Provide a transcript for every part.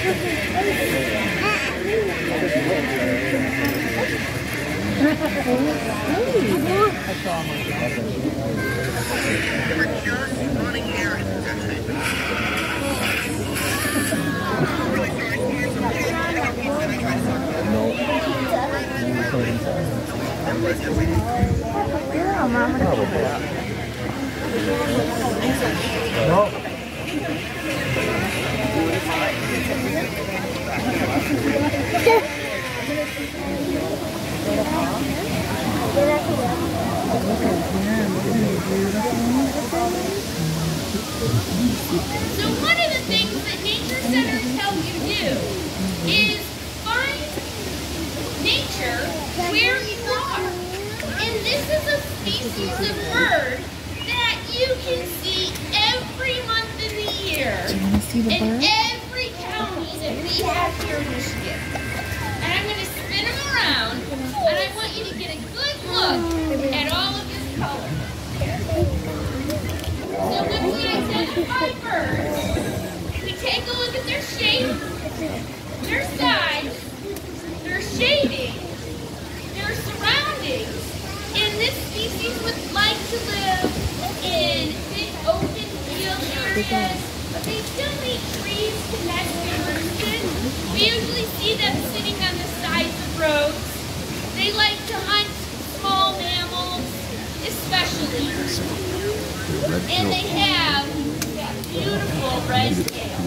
So one of the things that nature centers help you do is find nature where you are. And this is a species of bird that you can see every month in the year in every county that we have here in Michigan. And I'm going to spin them around, and I want you to get a good look at all of his colors. So when we identify birds, we take a look at their shape, their size, their shading, their surroundings. And this species would like to live in big open field areas, but they still need trees to nest and roost in. We usually see them sitting on the sides of roads. They like to hunt small mammals, especially. And they have that beautiful red tail.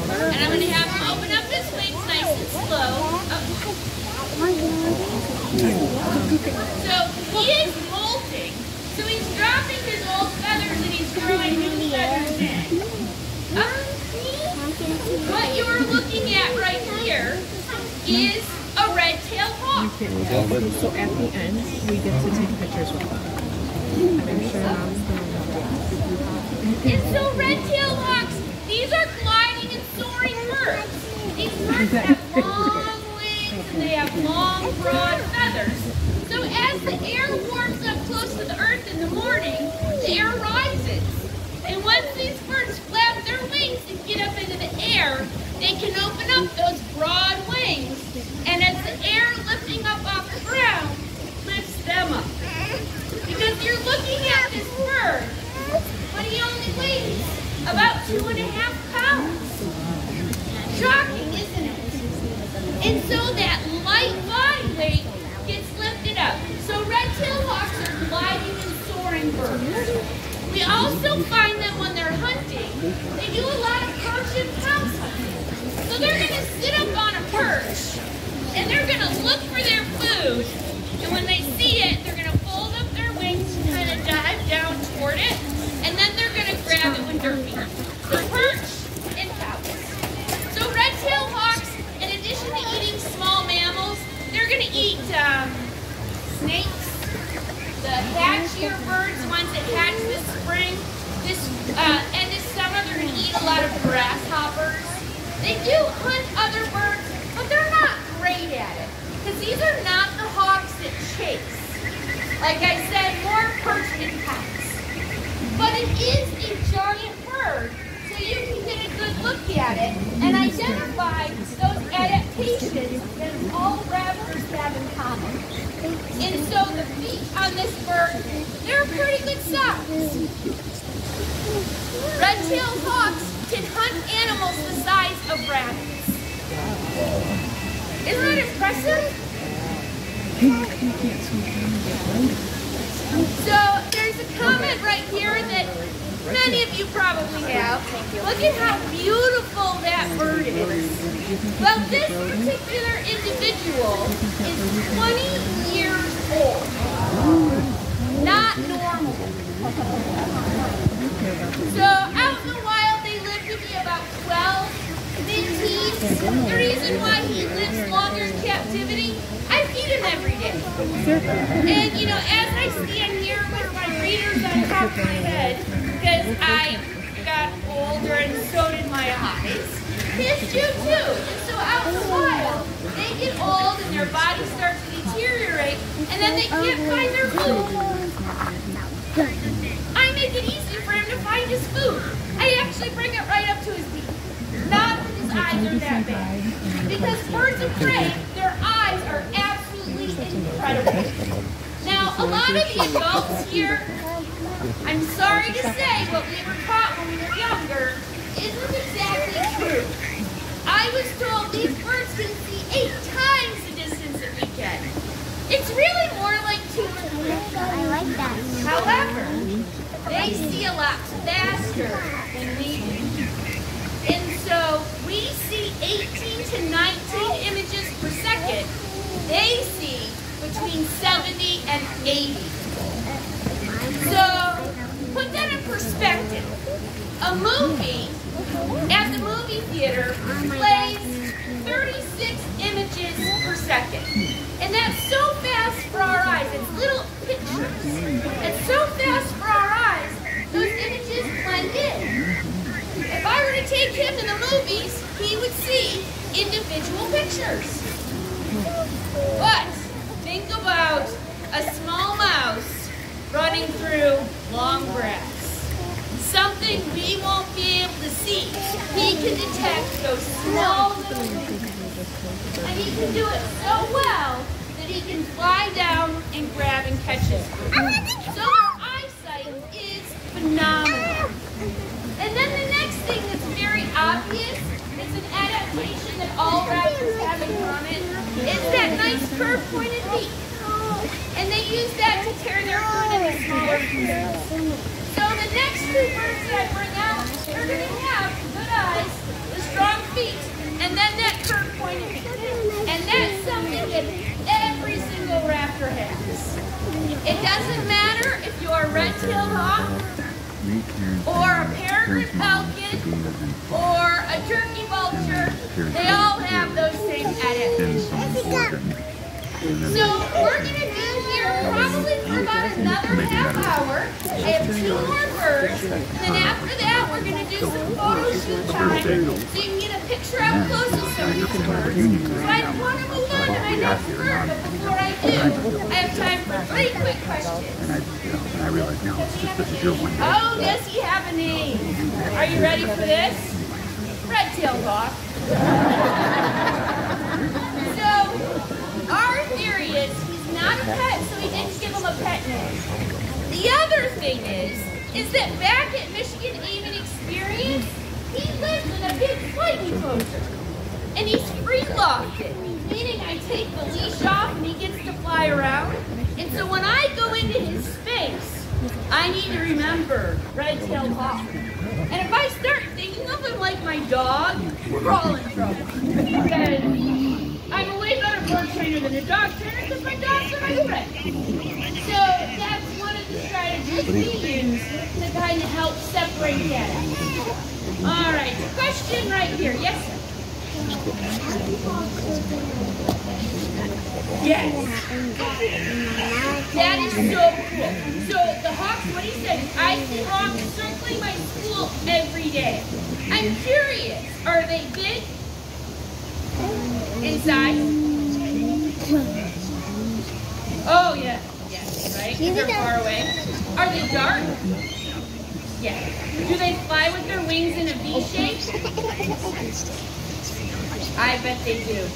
And I'm going to have him open up his wings nice and slow. So he is molting. So he's dropping his old feathers and he's growing new feathers in. What you're looking at right here is a red-tailed hawk. So at the end, we get to take pictures with them. I'm sure And so red-tailed hawks, these are gliding and soaring birds. These birds have long wings and they have long, broad feathers. So as the air warms up close to the earth in the morning, the air rises. And once these birds flap their wings and get up into the air, they can open up those broad wings. And as the air lifting up off the ground lifts them up. Because you're looking at this bird, but he only weighs about 2.5 pounds. Shocking, isn't it? And so that light body weight gets lifted up. So red-tailed hawks are gliding and soaring birds. We also find them when they're hunting. They do a lot of perch and pounce hunting. So they're going to sit up on a perch, and they're going to look for their food. And when they see it, they're going to fold up their wings and kind of dive down toward it. And then they're going to grab it with their feet. So perch and pounce. So red-tailed hawks, in addition to eating small mammals, they're going to eat snakes, the hatchier birds, the ones that hatch this spring. And this summer, they're going to eat a lot of grasshoppers. They do hunt other birds, but they're not great at it. Because these are not the hawks that chase. Like I said, more perch and pounce. But it is a giant bird, so you can get a good look at it and identify those adaptations that all raptors have in common. And so the feet on this bird, they're a pretty good size. Red-tailed hawks can hunt animals the size of rabbits. Isn't that impressive? So there's a comment right here that many of you probably have. Look at how beautiful that bird is. Well, this particular individual is 20 years old. Not normal. So out in the wild, they live to be about 12, mid-teens. The reason why he lives longer in captivity, I feed him every day. And you know, as I stand here with my readers on top of my head, because I got older and so did my eyes, his do too. And so out in the wild, they get old and their bodies start to deteriorate, and then they can't find their food. I make it easy for him to find his food. I actually bring it right up to his beak. eyes are that big. Because birds of prey, their eyes are absolutely incredible. Now, a lot of the adults here, I'm sorry to say, what we were taught when we were younger isn't exactly true. I was told these birds can see 8 times the distance that we get. It's really more like 2 to 3. I like that. However, they see a lot faster than we do. And so we see 18 to 19 images per second. They see between 70 and 80. So put that in perspective. A movie at the movie theater plays 36 images per second. And that's so fast for our eyes. It's little pictures. It's so fast for our eyes, those images blend in. If I were to take him to the movies, he would see individual pictures. But think about a small mouse running through long grass. Something we won't be able to see. He can detect those small little movements. And he can do it so well that he can fly down and grab and catch his food. So their eyesight is phenomenal. And then the next thing that's very obvious, it's an adaptation that all raptors have in common, is that nice curved pointed beak. And they use that to tear their food into smaller pieces. So the next 2 birds that I bring out, they're going to have good eyes, the strong feet, and then that curved pointed beak. And that's something that every single raptor has. It doesn't matter if you're a red-tailed hawk, or a peregrine falcon, or a turkey vulture, they all have those same adaptations. So we're going to be here probably for about another half hour. I have 2 more birds, and then after that we're going to do some photo shoot time so you can get a picture up close of some of these birds. So I want to move on to my next bird, but before I do, I have time for 3 quick questions. And I realize now it's just this is your one day. Oh, does he have a name? Are you ready for this? Red-tailed hawk. So, our theory is he's not a pet, so we didn't give him a pet name. The other thing is that back at Michigan Avian Experience, he lives in a big flight enclosure. And he's free-lofted, meaning I take the leash off and he gets to fly around. And so when I go into his space, I need to remember red-tailed hawk. And if I start thinking of him like my dog, we're all in trouble. Because I'm a way better bird trainer than a dog trainer because my dogs are my friend. So that's one of the strategies we use to kind of help separate that out. All right, question right here. Yes, sir. Yes. That is so cool. So the hawks, what he said, I see hawks circling my school every day. I'm curious, are they big? In size? Oh yeah, yes, right? They're far away. Are they dark? Yes. Do they fly with their wings in a V shape? I bet they do.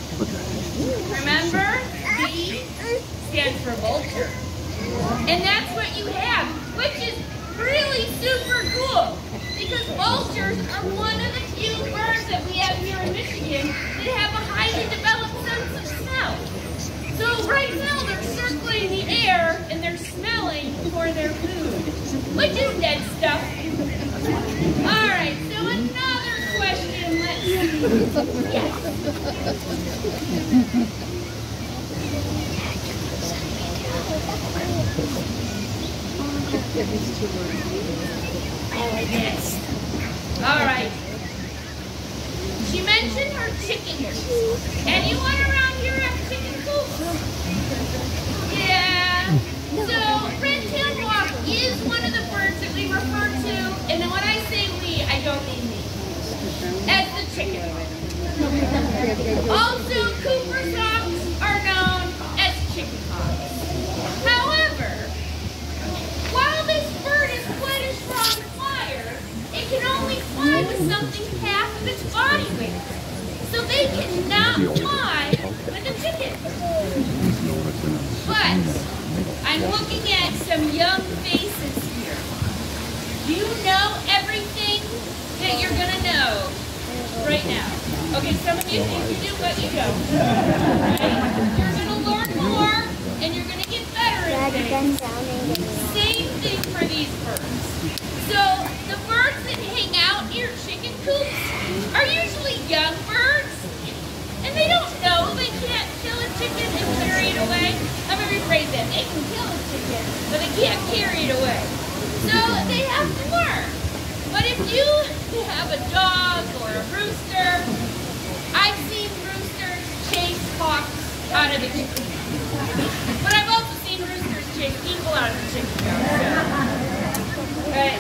Remember, V stands for vulture. And that's what you have, which is really super cool. Because vultures are one of the few birds that we have here in Michigan that have a highly developed sense of smell. So right now they're circling the air and they're smelling for their food, which is dead stuff. All right, so another question. Let's see. Yes. Yes. All right. She mentioned her chicken coops. Anyone around here have chicken coops? Yeah. So red-tailed hawk is one of the birds that we refer to, and when I say we, I don't mean me, as the chicken. Also, Cooper's hawks are known as chicken hawks. However, while this bird is quite a strong flyer, it can only fly with something half of its body weight. So they cannot fly with a ticket. But I'm looking at some young faces here. You know everything that you're going to know right now. Okay, some of you think you do, but you don't. Right? You're going to learn more, and you're going to get better at things. Same thing for these birds. So the birds that hang out near chicken coops are usually young birds, and they don't know they can't kill a chicken and carry it away. I'm going to rephrase that. They can kill a chicken, but they can't carry it away. So they have to learn. But if you have a dog or a rooster, I've seen roosters chase hawks out of the chicken coop. But I've also seen roosters chase people out of the chicken coop. Right?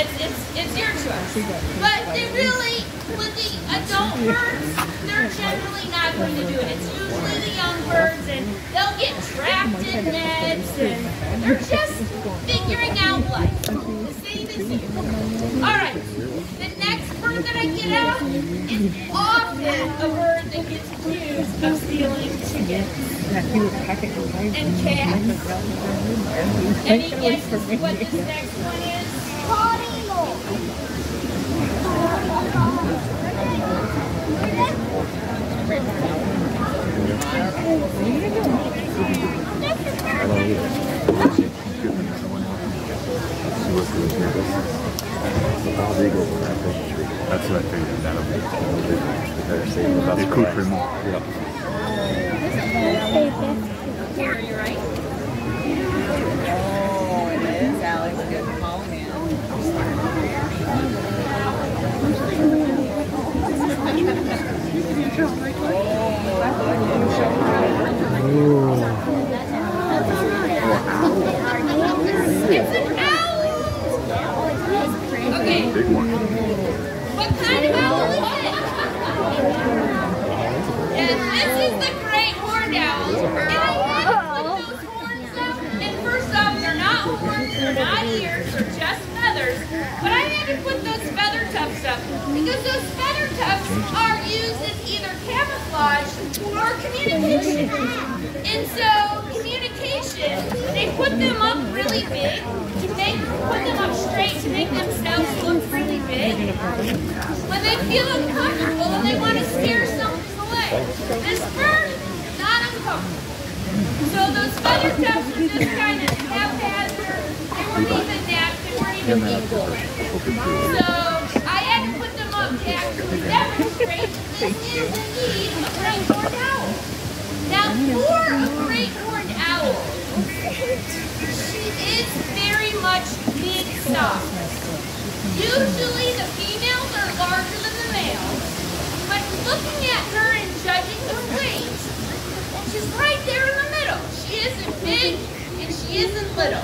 It's your choice. But they really, with the adult birds, they're generally not going to do it. It's usually the young birds, and they'll get trapped in nets, and they're just figuring out life. The same as you. All right. The next bird that I get out is often a bird that gets accused of stealing chickens and cats. Any guesses what this next one is? That's what I figured. That'll be the accoutrement. Are you right? Oh, it is, Alex. Good call, man. It's an owl! Okay. Big one. What kind of owl is it? And this is the great horned owl. And I had to put those horns up. And first off, they're not horns, they're not ears, they're just feathers. But I had to put those feather tufts up because those feather tufts are used as either camouflage or communication. And so, communication, they put them up really big put them up straight to make themselves look really big. When they feel uncomfortable and they want to scare something away. This bird, not uncomfortable. So those feather tufts are just kind of haphazard. They weren't even napped, they weren't even equal. So I had to put them up to actually demonstrate this is indeed a great horned owl. Now for a great horned owl, she is very much mid-size. Usually the females are larger than the males, but looking at her and judging the weight, she's right there in the middle. She isn't big and she isn't little.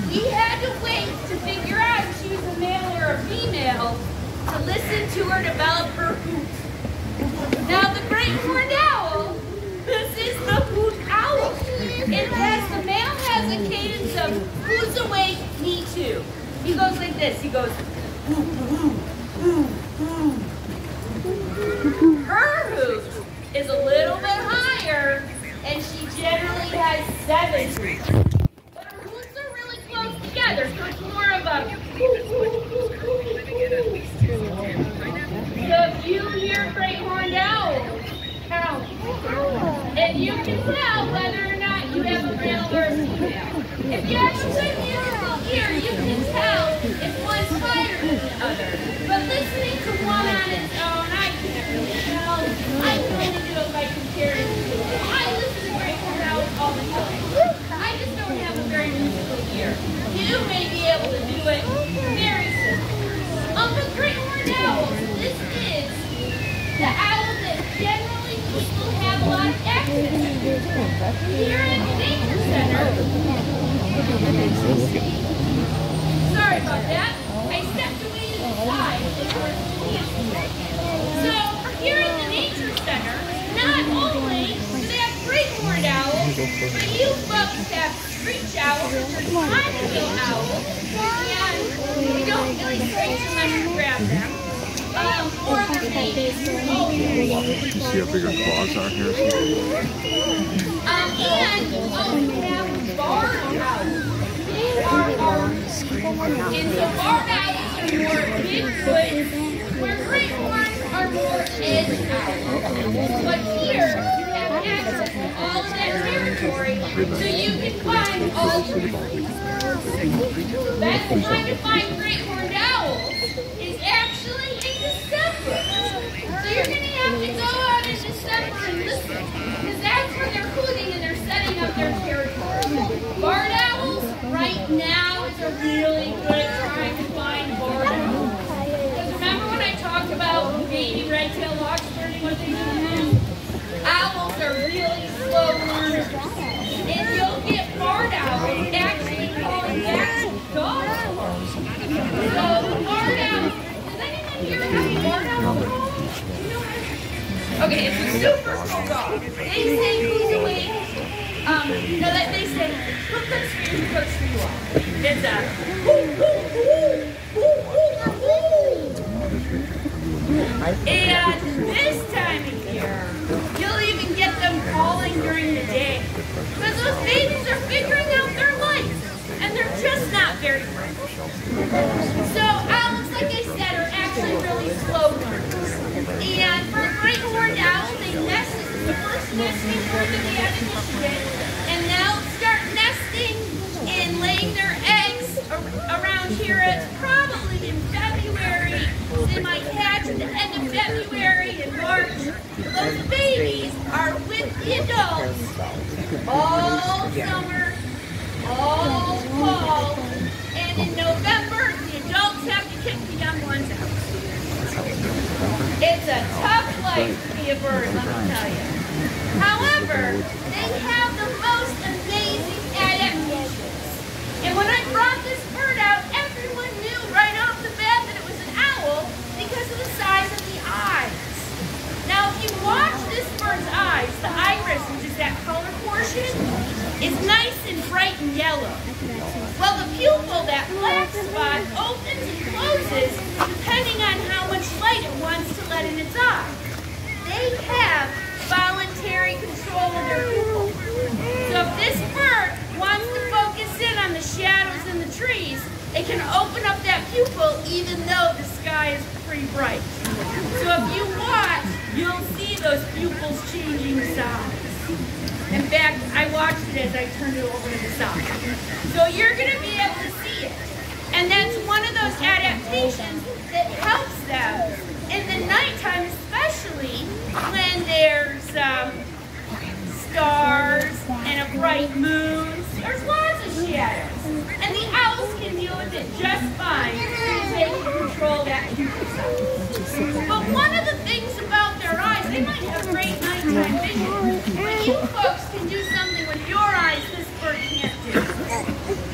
We had to wait to figure out if she was a male or a female to listen to her develop her hoot. Now the great horned owl, this is the hoot owl. The male has a cadence of who's awake, me too. He goes like this. He goes, ooh, ooh, ooh, ooh. Her hoot is a little bit higher, and she generally has 7 hoots. But her hoots are really close together, so it's more of a So if you hear great horned owl, and you can tell whether or not you have a male or a female. If you have a good musical ear, you can tell if one's higher than the other. But listening to one on its own, I can't really tell. I can only do it by comparing to it. I listen to great horned owls all the time. I just don't have a very musical ear. You may be able to do it very simply. But great horned owls, this is the owl that generally people have a lot of access to. Here at the Nature Center, sorry about that, I stepped away to the side. So here at the Nature Center, not only do they have great horned owls, but you folks have screech owls, pine-bill owls, and we don't really screech unless you grab them. Or You see how big our claws are here? And we have barn owls. They are ours. And so barn owls are more Bigfoot, where great horns are more edge owls. But here, you have access to all of that territory, so you can find all three. The best time to find great horned owls is actually in December. So you're going to have to go out in December and listen, because that's when they're hooting and they're setting up their territory. Barn owls, right now, is a really good time to find barn owls. Because remember when I talked about baby red-tailed hawks learning what they do now? Owls are really slow learners. And you'll get barn owls actually calling back to dogs. So the barn owls, does anyone here have a barn owl at home? Okay, it's a super cool dog. They say who's awake. No, that they say who cooks for you, who cooks for you all. It's a whoo, whoo, whoo, whoo, whoo, whoo. And this time of year, you'll even get them calling during the day. Because those babies are figuring out their life. And they're just not very bright. So owls, like I said, are actually really slow learners. And for a great horned owl, they nest. This is the first nesting bird that they have in Michigan. And they'll start nesting and laying their eggs around here at probably in February. They might hatch at the end of February and March. Those babies are with the adults all summer, all fall, and in November, the adults have to kick the young ones out. It's a tough life to be a bird, let me tell you. However, they have the most amazing adaptations. And when I brought this bird out, everyone knew right off the bat that it was an owl because of the size of the eyes. Now, if you watch this bird's eyes, the iris, which is that color portion, is nice and bright and yellow. Well, the pupil, that black spot, opens and closes depending on how much light it wants to let in its eye. They have voluntary control of their pupil. So if this bird wants to focus in on the shadows in the trees, it can open up that pupil even though the sky is pretty bright. So if you watch, you'll see those pupils changing size. In fact, I watched it as I turned it over to the side. So you're going to be able to see it. And that's one of those adaptations that helps them in the nighttime, especially when there's stars and a bright moon. There's lots of shadows. And the owls can deal with it just fine if they can control that pupil size. But one of the things about their eyes, they might have great nighttime vision. But you folks can do something with your eyes this bird can't do.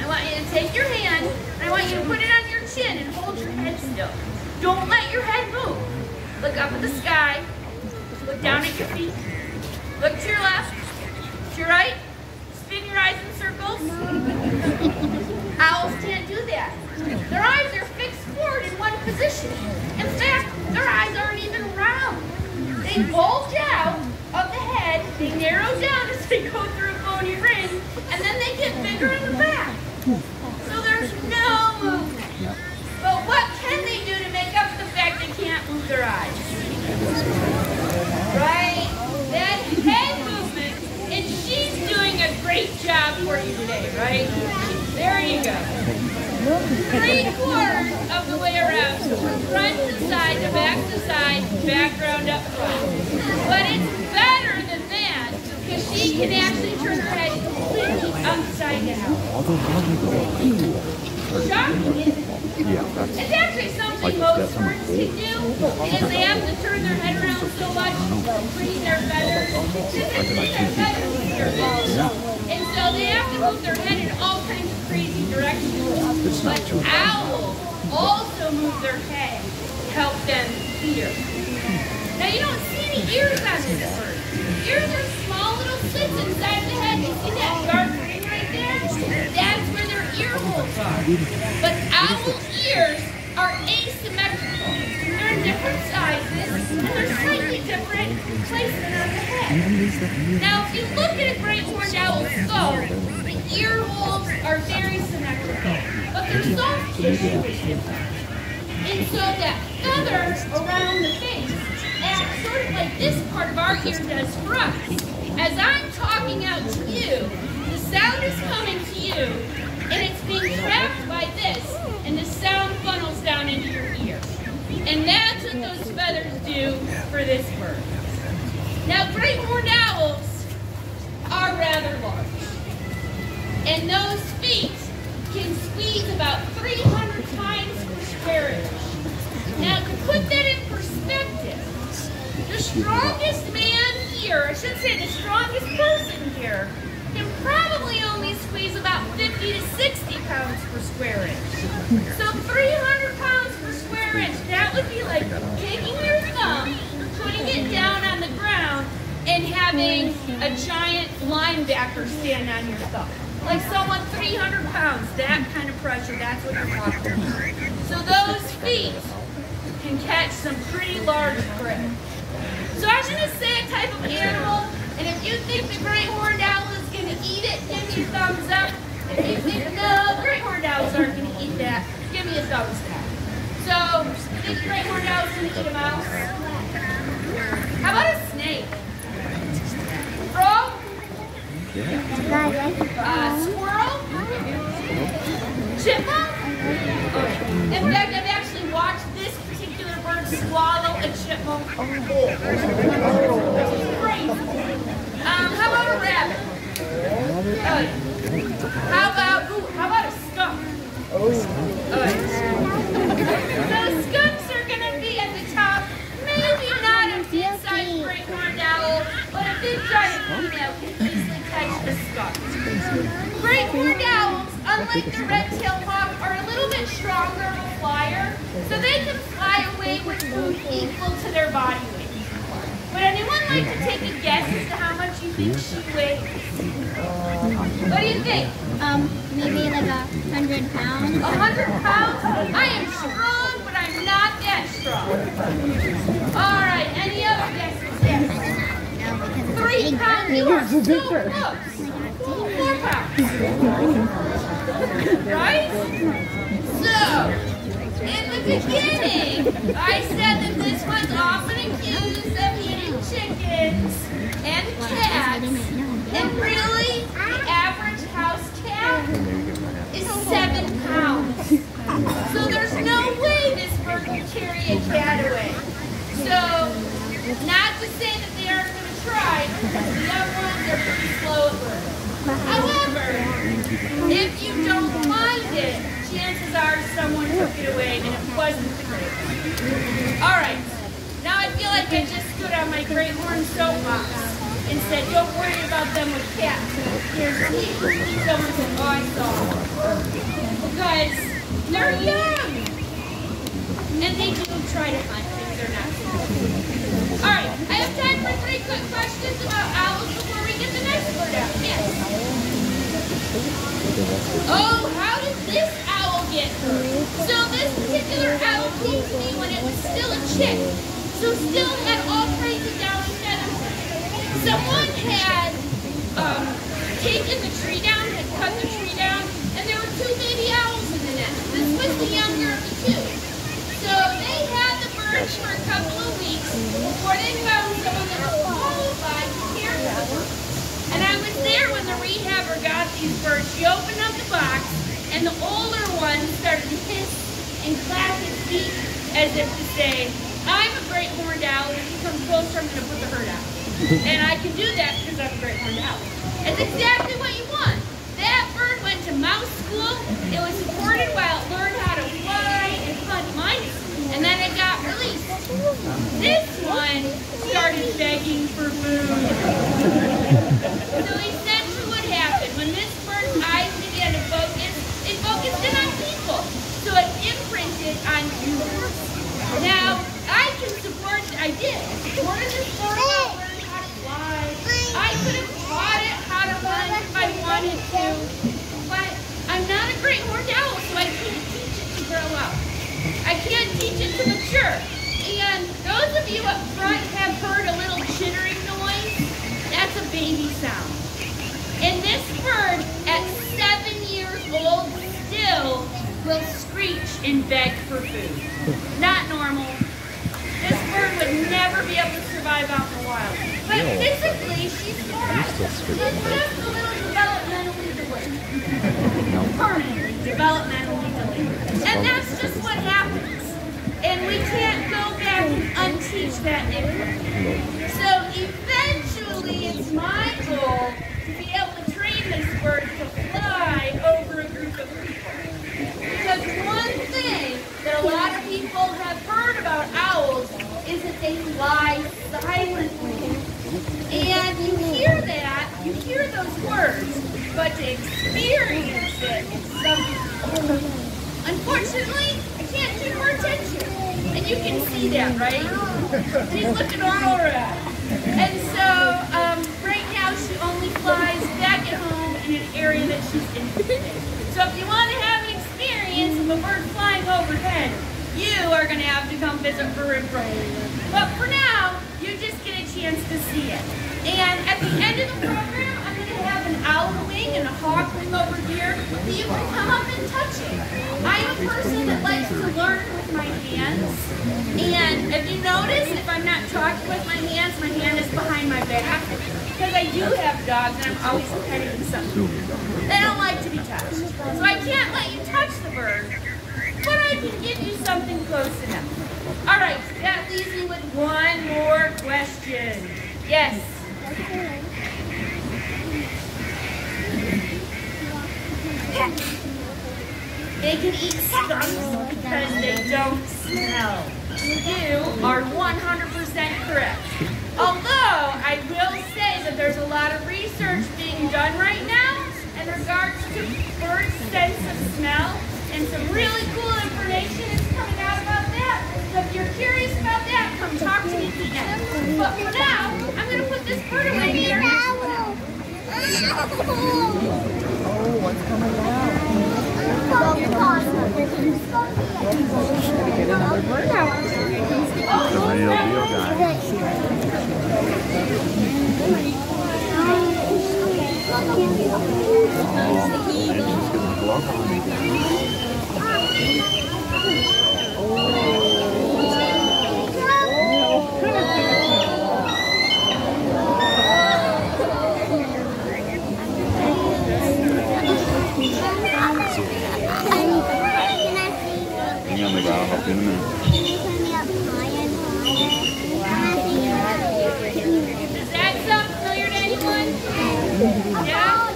I want you to take your hand, and I want you to put it on your chin and hold your head still. Don't let your head move. Look up at the sky. Look down at your feet. Look to your left, to your right. Spin your eyes in circles. Owls can't do that. Their eyes are fixed forward in one position. In fact, their eyes aren't even round. They bulge out of the head, they narrow down as they go through a bony ring, and then they get bigger in the back. So there's no movement. But what can they do to make up for the fact they can't move their eyes? Right? That head movement, and she's doing a great job for you today, right? There you go. 3/4 of the way around, from front to side, to side, background up front. But it's better than that, because she can actually turn her head completely upside down. Shocking, isn't it? It's actually something most birds can do, because they have to turn their head around so much to freeze their feathers. And so they have to move their head in all kinds of crazy directions. But owls also move their head to help them hear. Now you don't see any ears on this bird. Ears are small little slits inside the head. You see that dark ring right there? That's where their ear holes are. But owl ears are asymmetrical. They're in different sizes. placement on the head. Now, if you look at a great horned owl's skull, the ear holes are very symmetrical, but their soft tissue is different. And so that feather around the face acts sort of like this part of our ear does for us. As I'm talking out to you, the sound is coming to you, and it's being trapped by this, and the sound funnels down into your ear. And that's what those feathers do for this bird. Now, great horned owls are rather large, and those feet can squeeze about 300 times per square inch. Now, to put that in perspective, the strongest man here, I should say the strongest person here, can probably only squeeze about 50 to 60 pounds per square inch. So 300 pounds per square inch, that would be like taking your thumb, putting it down on the ground, and having a giant linebacker stand on your thumb. Like someone 300 pounds, that kind of pressure, that's what you're talking about. So those feet can catch some pretty large prey. So I'm going to say a type of animal, and if you think the great horned owl is going to eat it, give me a thumbs up. If you think, no, great horned owls aren't going to eat that, give me a thumbs down. So, you think the great horned owl is going to eat a mouse? How about a snake? Frog? Squirrel? Chipmunk? Okay. In fact, I've actually watched this particular bird swallow a chipmunk whole. Crazy. How about a rabbit? How about a skunk? So skunks are going to be at the top. Maybe not a big-sized great horned owl, but a big giant female can easily catch a skunk. Great horned owls, unlike the red-tailed hawk, are a little bit stronger of a flyer, so they can fly away with food equal to their body weight. Would anyone like to take a guess as to how much you think she weighs? What do you think? Maybe like 100 pounds. 100 pounds? I am strong, but I'm not that strong. All right, any other guesses? Yes. 3 pounds. You are so close. 4 pounds. Right? So, in the beginning, I said that this was often accused of eating chickens and cats, and really, the average house cat is 7 pounds. So there's no way this bird can carry a cat away. So, not to say that they aren't going to try, because the young ones are pretty slow at learning. However, if you don't mind it, chances are someone took it away and it wasn't the great one. Alright, now I feel like I just stood on my great horn soapbox and said, don't worry about them with cats. Here's me. Someone said, oh, I saw them. Because they're young. And they do try to hunt things they're not supposed to. Alright, I have time for 3 quick questions about owls before we get the next bird out. Yes. Oh, how did this owl get her? So this particular owl came to me when it was still a chick. So still had all kinds of downy feathers. Someone had taken the tree down, had cut the tree down, and there were 2 baby owls in the nest. This was the younger of the 2. So they had the birds for a couple of weeks before they found someone that was qualified to care for the birds. And I was there when the rehabber got these birds. She opened up the box, and the older one started to hiss and clap its beak as if to say, I'm a great horned owl. If you come closer, I'm going to put the herd out. And I can do that because I'm a great horned owl. That's exactly what you want. That bird went to mouse school. It was supported while it learned how to fly and hunt mice, and then it got released. This one started begging for food. So essentially what happened, when this bird's eyes began to focus, it focused in on people. So it imprinted on humans. Now, I can support, I did. Supported this bird while it learned how to fly. I could have taught it how to run if I wanted to. But I'm not a great horned owl, so I can't teach it to grow up. I can't teach it to mature. And those of you up front have heard a little chittering sound. And this bird, at 7 years old, still will screech and beg for food. Not normal. This bird would never be able to survive out in the wild. But physically, she's fine. She's just a little developmentally delayed. Permanently developmentally delayed. And that's just what happens. And we can't go back and unteach that info. So eventually, it's my goal to be able to train this bird to fly over a group of people. Because one thing that a lot of people have heard about owls is that they fly silently. And you hear that, you hear those words, but to experience it is something. Unfortunately, I can't keep her attention. And you can see that, right? She's looking all around. And so, right now she only flies back at home in an area that she's interested in. So if you want to have an experience of a bird flying overhead, you are going to have to come visit her in person. But for now, you just get a chance to see it. And at the end of the program, I'm going to have an owl wing and a hawk wing over here that you can come up and touch it. I'm a person that likes to learn with my hands. And if you notice, if I'm not talking with my hand is behind my back. Because I do have dogs and I'm always petting something. They don't like to be touched. So I can't let you touch the bird, but I can give you something close enough. All right, that leaves me with one more question. Yes? They can eat skunks because they don't smell. You are 100% correct. Although, I will say that there's a lot of research being done right now in regards to birds' sense of smell, and some really cool information is coming out about that. So if you're curious about that, come talk to me at the end. But for now, I'm going to put this bird away here. Oh, what's coming out? Get another bird out. The real deal guy. Hang on the ground, I'll see in a minute. Does that sound familiar to anyone? Yeah?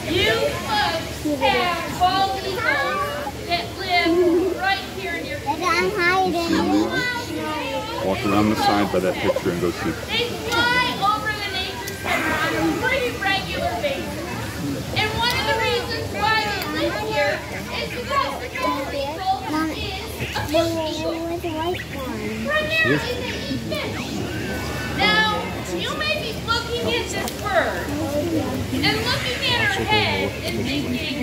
You folks have bald eagles that live right here in your community. Walk around the side by that picture and go see. They fly over the nature center on a pretty regular basis. And one of the reasons why they live here is because the bald eagle is a fish eagle. Primarily they eat fish. Now, you may be looking at this bird and looking at her head and thinking,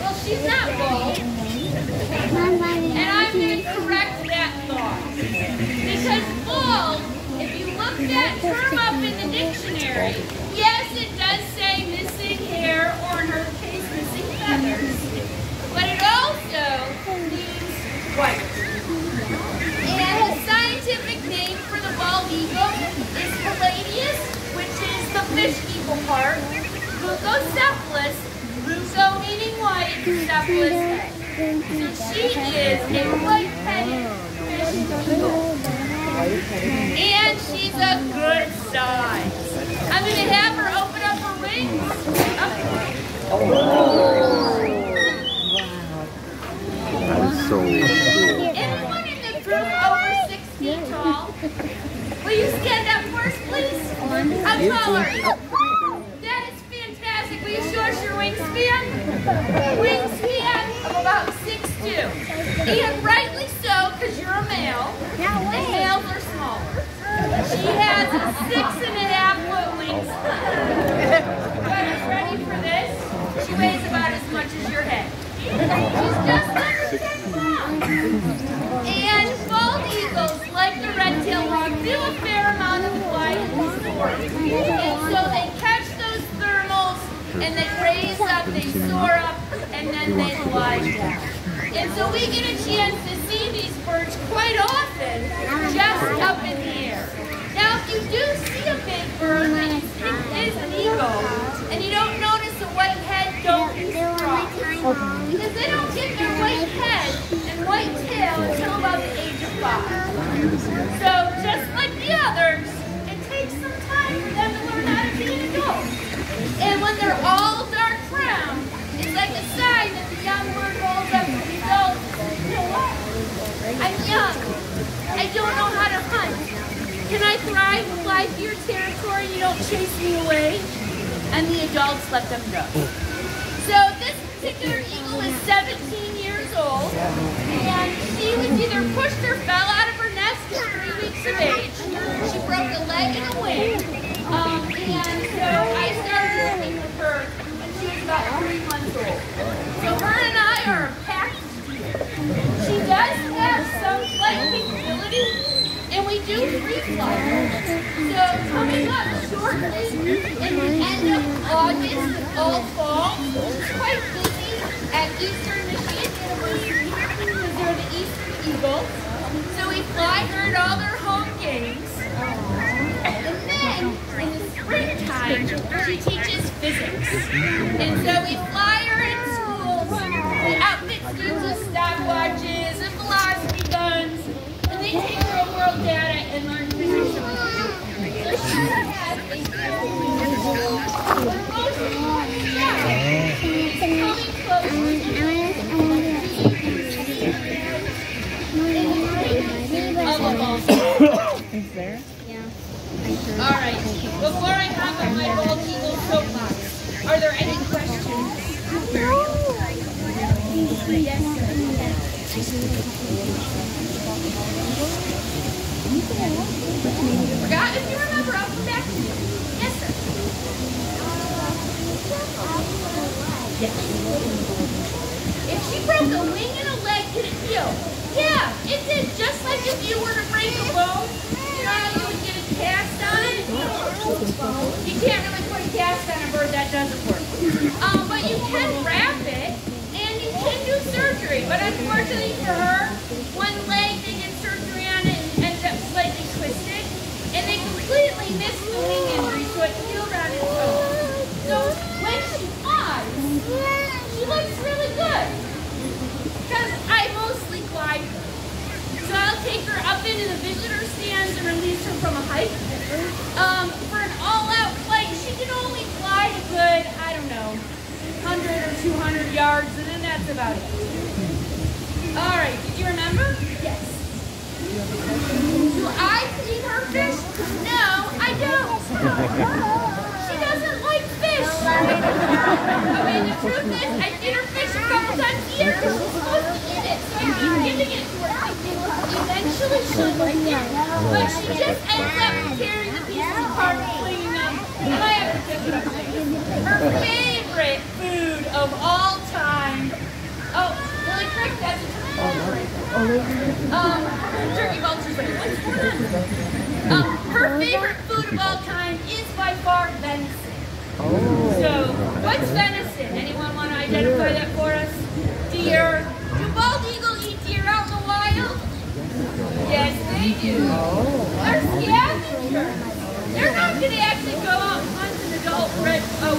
well, she's not bald. And I'm going to correct that thought. Because bald, if you look that term up in the dictionary, yes, it does say missing hair, or in her case, missing feathers. But it also means white. And the scientific name for the bald eagle is Palladius, which is the fish eagle part. Leucocephalus, leuco meaning white, cephalus head. So she is a white-headed fish eagle. And she's a good size. I'm going to have her open up her wings. That is so cool. Anyone in the group over 6 feet tall? Will you stand up first, please? How tall are you? That is fantastic. Will you show us your wingspan? Wingspan of about 6'2". And rightly so, because you're a male. And males are smaller. She has a 6.5-foot wingspan. You guys ready for this? She weighs about as much as your head. She's just under 10 pounds. And bald eagles, like the red-tailed hawk, do a fair amount of flying in the sport. And so they and they raise up, they soar up, and then they fly down. And so we get a chance to see these birds quite often just up in the air. Now, if you do see a big bird that you think is an eagle, and you don't notice the white head, don't be surprised. Because they don't get their white head and white tail until about the age of 5. So, just like the others, it takes some time for them to learn how to be an adult. And when they're all dark brown, it's like a sign that the young bird holds up to the adult. You know what? I'm young. I don't know how to hunt. Can I thrive and fly through your territory and you don't chase me away? And the adults let them go. So this particular eagle is 17 years old, and she was either pushed or fell out of her nest at 3 weeks of age. She broke a leg and a wing, and so I started working with her when she was about 3 months old. So her and I are a packed team. She does have some flight capability, and we do free fly. So coming up shortly, in the end of August and all fall, it's quite busy at Eastern Michigan University because they're the Eastern Eagles. So we fly her at all their home games. And then in the springtime, she teaches physics. And so we fly her in schools. We outfit students with stopwatches and velocity guns. And they take real world data and learn physics. So she has a Is there? All right. Before I hop on my bald eagle soapbox, are there any questions? Yes, forgot? If you remember, I'll come back to you. Yes, sir. Yes. If she broke a wing and a leg, did it heal? Yeah, it did. Just like if you were to break a bone, you know how you would get a cast on it? You can't really put a cast on a bird, that doesn't work. But you can wrap it, and you can do surgery. But unfortunately for her, one leg, they did surgery on it and ended up slightly twisted. And they completely missed the wing injury, so it healed on its own. So when she flies, she looks really good. Because I mostly glide her. So I'll take her up into the visitor stands and release her from a height. For an all-out flight, she can only fly a good, I don't know, 100 or 200 yards, and then that's about it. All right, did you remember? Yes. Do I feed her fish? No, I don't. She doesn't like fish. I mean, the truth is, I feed her fish a couple times a year because she's supposed to eat it, so I keep giving it to her. Eventually she'll like it, but she just ends up tearing the pieces apart and cleaning them. And I have to pick it up later. Her favorite food of all time. Oh, really quick, that's a turkey vulture. Turkey vultures. What's going on? Her favorite food of all time is by far venison. So, what's venison? Anyone want to identify that for us? Deer. Do bald eagle eat deer out in the wild? Yes, they do. They're scavengers. They're not going to actually go out and hunt an adult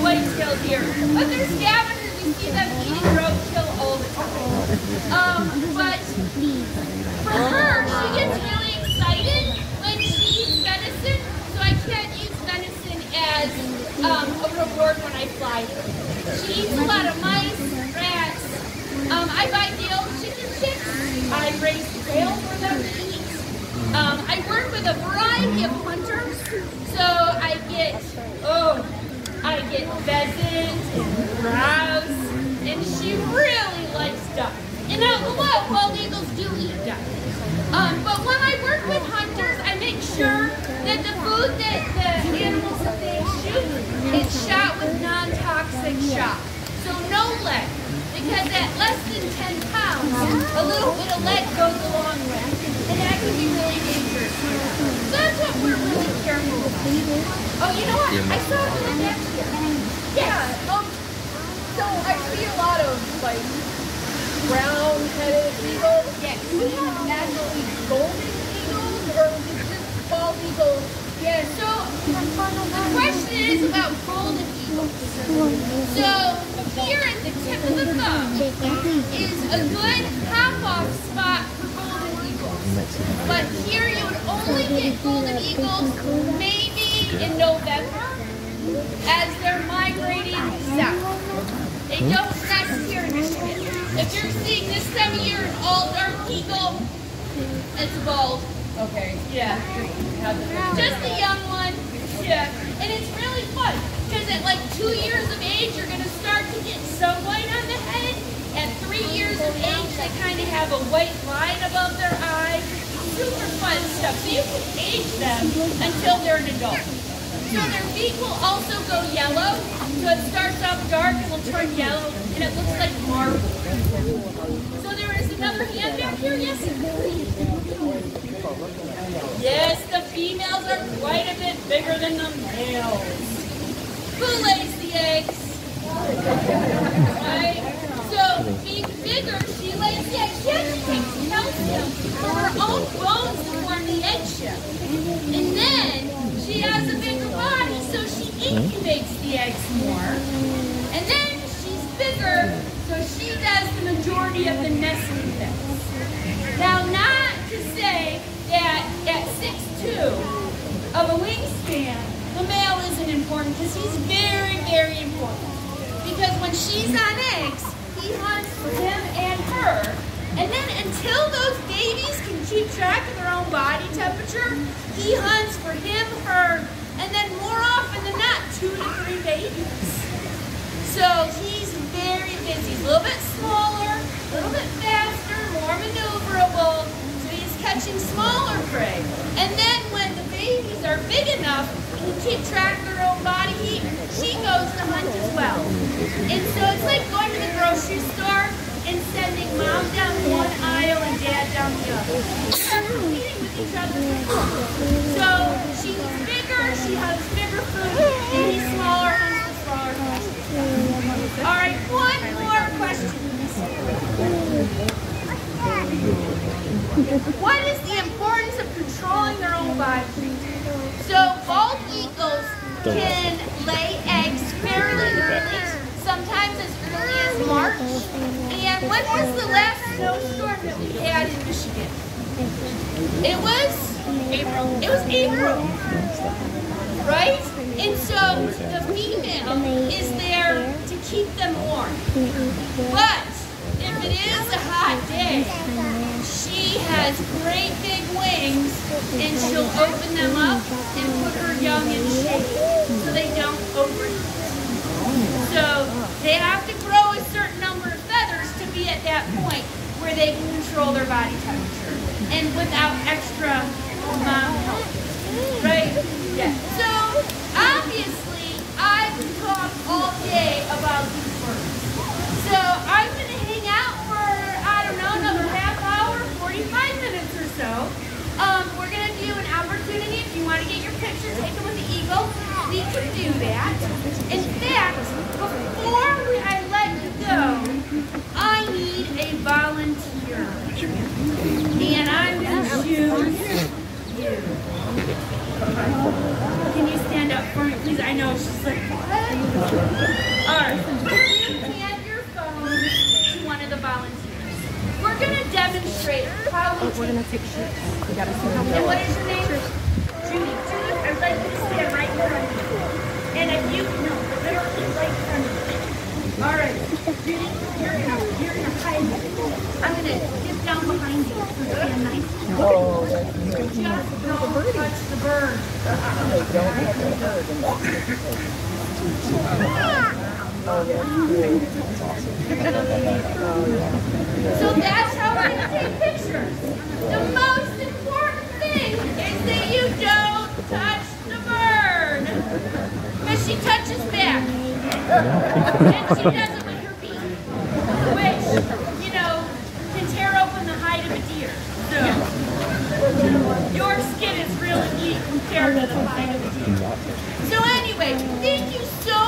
white-tailed deer, but they're scavengers. You see them eating roadkill all the time. But for her, she gets really excited when she eats venison, so I can't use venison as a reward when I fly her. She eats a lot of mice, rats. I buy Dale chicken chicks. I raise quail for them to eat. I work with a variety of hunters, so I get pheasant and grouse, and she really likes duck. And now, a lot of bald eagles do eat duck. But when I work with hunters, I make sure that the food that the animals that they shoot is shot with non-toxic shock. So no lead, because at less than 10 pounds, a little bit of lead goes a long way, and that can be really dangerous. So that's what we're really careful about. Oh, you know what? I saw it in the back here. Yeah. So I see a lot of like brown-headed eagles. Yeah, do we have actually golden eagles or is it just bald eagles? Yeah, so the question is about golden eagles. So here at the tip of the thumb is a good hop-off spot for golden eagles. But here you would only get golden eagles maybe in November as they're migrating south. They don't nest here in Michigan. If you're seeing this time of year an all-dark eagle, it's bald. Okay. Yeah. Just a young one. Yeah. And it's really fun because at like 2 years of age, you're going to start to get some white on the head. At 3 years of age, they kind of have a white line above their eye. Super fun stuff. So you can age them until they're an adult. So their beak will also go yellow. So it starts off dark and will turn yellow, and it looks like marble. So there is another hand back here. Yes. Yes, the females are quite a bit bigger than the males. Who lays the eggs? Right? So being bigger, she lays the eggs. She actually takes calcium from her own bones to form the eggshell. And then she has a bigger body, so she incubates the eggs more. And then she's bigger, so she does the majority of the nesting things. Now, not to say that at 6'2" of a wingspan, the male isn't important, because he's very, very important. Because when she's on eggs, he hunts for him and her. And then until those babies can keep track of their own body temperature, he hunts for him, her, and then more often than not, 2 to 3 babies. So he's very busy. He's a little bit smaller, a little bit faster, more maneuverable. So he's catching smaller prey. And then when the babies are big enough and can keep track of their own body heat, she goes to hunt as well. And so it's like going to the grocery store and sending mom down one aisle and dad down the other. They're competing with each other. So she's bigger, she has bigger food, and he's smaller, hunts for smaller food. All right, one more question. What is the importance of controlling their own body? So bald eagles can lay eggs fairly early, sometimes as early as March. And when was the last snowstorm that we had in Michigan? It was April. It was April, right? And so the female is there to keep them warm. But if it is a hot day, she has great big wings and she'll open them up and put her young in shade so they don't overheat. So they have to grow a certain number of feathers to be at that point where they can control their body temperature and without extra mom help. Right? Yeah. So obviously I could talk all day about these birds. So I'm going to hang out for, I don't know, another half hour, 45 minutes or so. We're going to do an opportunity. If you want to get your picture taken with the eagle, we can do that. In fact, before I let you go, I need a volunteer. And I'm going to choose you. Can you stand up for me, please? I know she's like, what? All right. You hand your phone to one of the volunteers. We're going to demonstrate how we We're gonna take shirts. We gotta see how And what is your name? Judy. Judy, I'd like you to stand right in front of me. And if you know, literally right in front of me. All right. Judy, you're gonna hide me. I'm gonna dip down behind you. Stand nice. Oh, Just don't touch the bird. So that's how we're going to take pictures. The most important thing is that you don't touch the bird. Because she touches back. And she does it with her beak. Which, you know, can tear open the hide of a deer. So, your skin is really neat compared to the hide of a deer. So anyway, thank you so